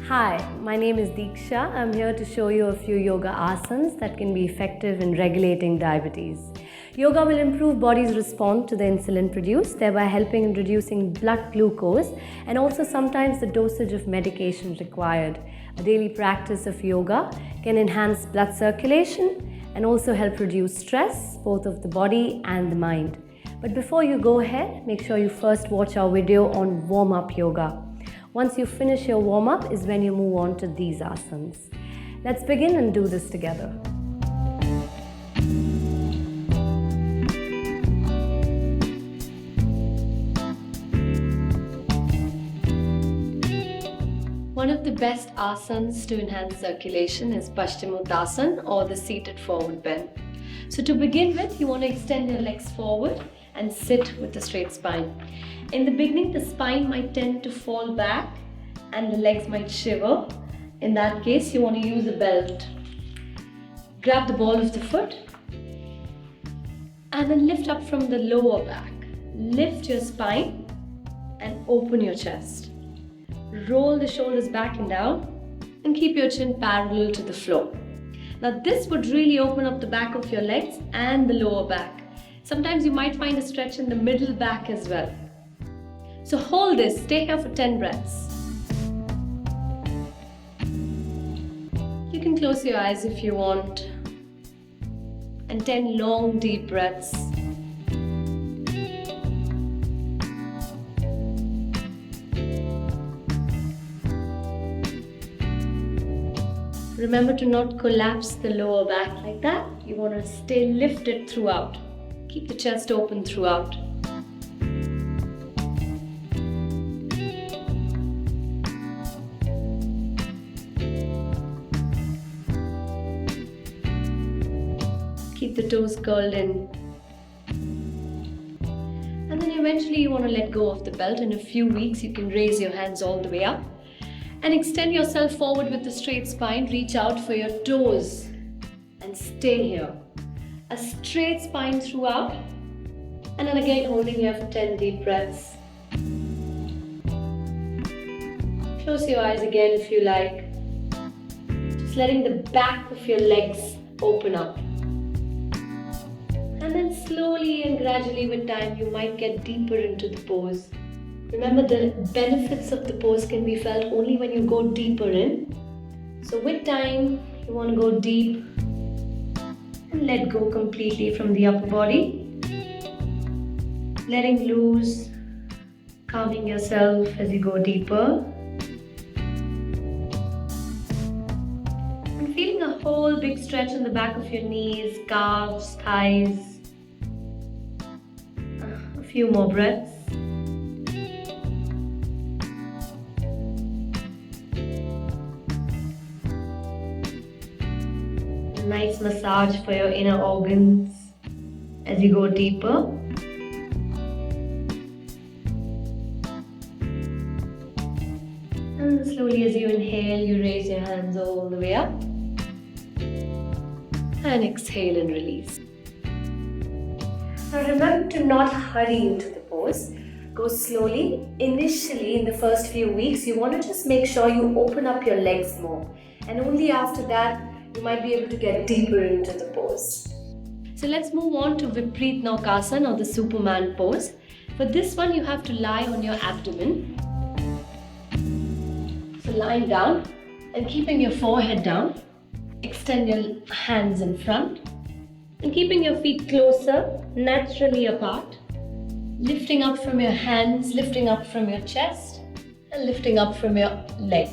Hi, my name is Deeksha. I'm here to show you a few yoga asanas that can be effective in regulating diabetes. Yoga will improve body's response to the insulin produced, thereby helping in reducing blood glucose and also sometimes the dosage of medication required. A daily practice of yoga can enhance blood circulation and also help reduce stress, both of the body and the mind. But before you go ahead, make sure you first watch our video on warm-up yoga. Once you finish your warm-up is when you move on to these asanas. Let's begin and do this together. One of the best asanas to enhance circulation is Paschmottanasana, or the seated forward bend. So to begin with, you want to extend your legs forward and sit with a straight spine. In the beginning, the spine might tend to fall back and the legs might shiver. In that case, you want to use a belt. Grab the ball of the foot and then lift up from the lower back. Lift your spine and open your chest. Roll the shoulders back and down and keep your chin parallel to the floor. Now this would really open up the back of your legs and the lower back. Sometimes you might find a stretch in the middle back as well. So hold this, stay here for 10 breaths. You can close your eyes if you want. And 10 long deep breaths. Remember to not collapse the lower back like that. You want to stay lifted throughout. Keep the chest open throughout. Keep the toes curled in. And then eventually you want to let go of the belt. In a few weeks you can raise your hands all the way up. And extend yourself forward with a straight spine. Reach out for your toes and stay here. A straight spine throughout. And then again holding here for 10 deep breaths. Close your eyes again if you like. Just letting the back of your legs open up. And then slowly and gradually with time you might get deeper into the pose. Remember, the benefits of the pose can be felt only when you go deeper in. So with time, you want to go deep and let go completely from the upper body. Letting loose, calming yourself as you go deeper. And feeling a whole big stretch in the back of your knees, calves, thighs. A few more breaths. Nice massage for your inner organs as you go deeper. And slowly as you inhale, you raise your hands all the way up. And exhale and release. Now remember to not hurry into the pose. Go slowly. Initially, in the first few weeks, you want to just make sure you open up your legs more. And only after that, you might be able to get deeper into the pose. So let's move on to Viparitnokasana, or the Superman pose. For this one, you have to lie on your abdomen. So lying down and keeping your forehead down. Extend your hands in front and keeping your feet closer, naturally apart. Lifting up from your hands, lifting up from your chest and lifting up from your legs.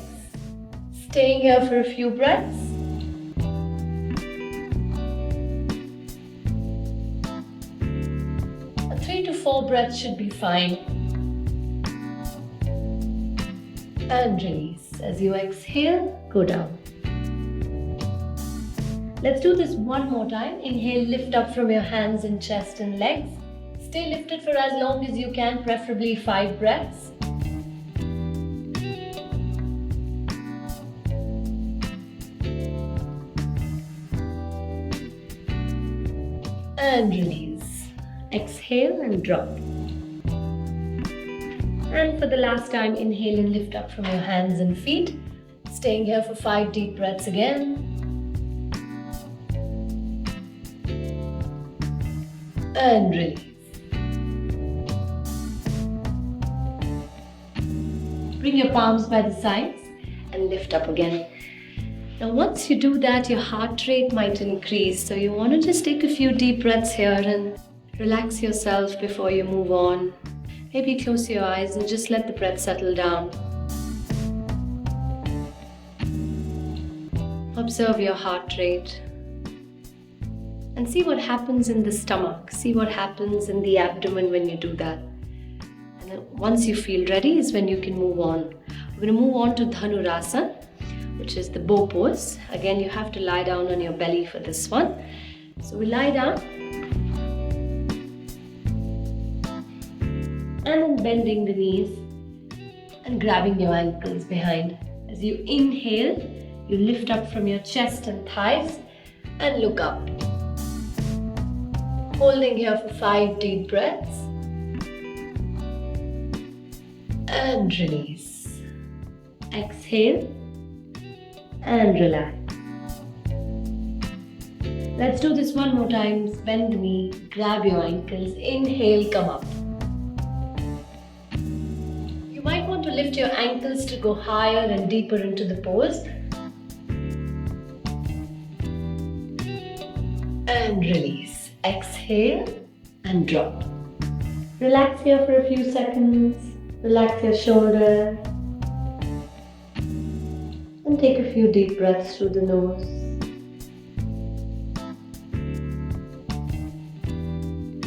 Staying here for a few breaths. 3 to 4 breaths should be fine. And release. As you exhale, go down. Let's do this one more time. Inhale, lift up from your hands and chest and legs. Stay lifted for as long as you can, preferably 5 breaths. And release. Exhale and drop. And for the last time, inhale and lift up from your hands and feet. Staying here for 5 deep breaths again. And release. Bring your palms by the sides and lift up again. Now once you do that, your heart rate might increase. So you want to just take a few deep breaths here and relax yourself before you move on. Maybe close your eyes and just let the breath settle down. Observe your heart rate. And see what happens in the stomach. See what happens in the abdomen when you do that. And then once you feel ready is when you can move on. We're going to move on to Dhanurasana, which is the bow pose. Again, you have to lie down on your belly for this one. So we lie down. And then bending the knees and grabbing your ankles behind. As you inhale, you lift up from your chest and thighs and look up. Holding here for 5 deep breaths. And release. Exhale and relax. Let's do this one more time. Bend the knee, grab your ankles, inhale, come up. You might want to lift your ankles to go higher and deeper into the pose. And release. Exhale and drop. Relax here for a few seconds. Relax your shoulders. And take a few deep breaths through the nose.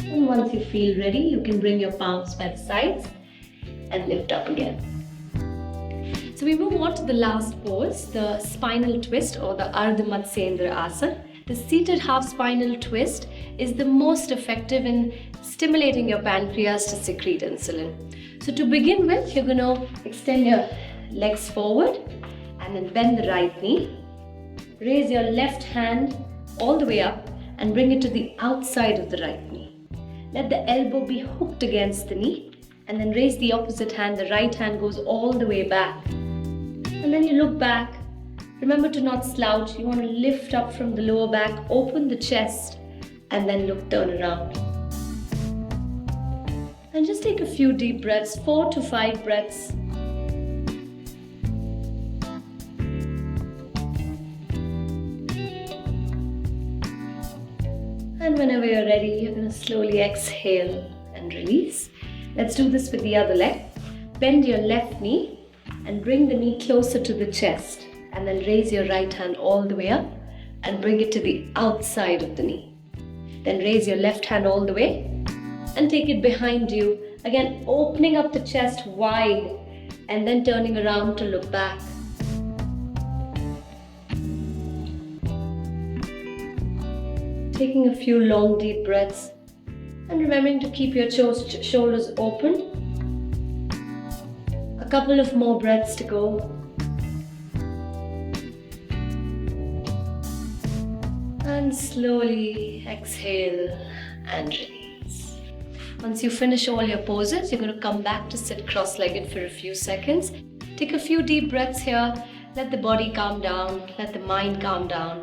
And once you feel ready, you can bring your palms by the sides and lift up again. So we move on to the last pose, the spinal twist or the Ardha Matsuendrosana. The seated half spinal twist is the most effective in stimulating your pancreas to secrete insulin. So to begin with, you're going to extend your legs forward and then bend the right knee. Raise your left hand all the way up and bring it to the outside of the right knee. Let the elbow be hooked against the knee and then raise the opposite hand. The right hand goes all the way back. And then you look back. Remember to not slouch. You want to lift up from the lower back, open the chest, and then turn around. And just take a few deep breaths, 4 to 5 breaths. And whenever you're ready, you're going to slowly exhale and release. Let's do this with the other leg. Bend your left knee and bring the knee closer to the chest. And then raise your right hand all the way up and bring it to the outside of the knee. Then raise your left hand all the way and take it behind you. Again, opening up the chest wide and then turning around to look back. Taking a few long deep breaths and remembering to keep your shoulders open. A couple of more breaths to go. And slowly exhale and release. Once you finish all your poses, you're going to come back to sit cross-legged for a few seconds. Take a few deep breaths here. Let the body calm down. Let the mind calm down.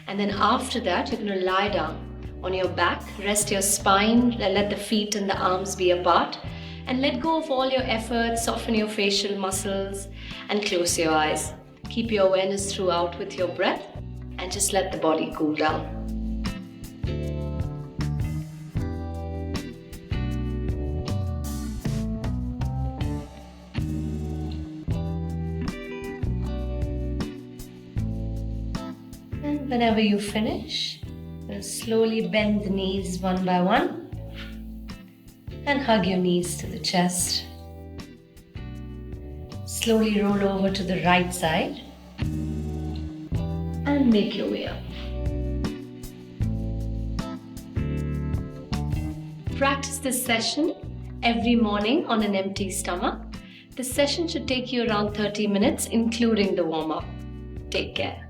And then after that, you're going to lie down on your back. Rest your spine. Let the feet and the arms be apart. And let go of all your effort. Soften your facial muscles and close your eyes. Keep your awareness throughout with your breath. And just let the body cool down. And whenever you finish, slowly bend the knees one by one and hug your knees to the chest. Slowly roll over to the right side. And make your way up. Practice this session every morning on an empty stomach. This session should take you around 30 minutes, including the warm-up. Take care.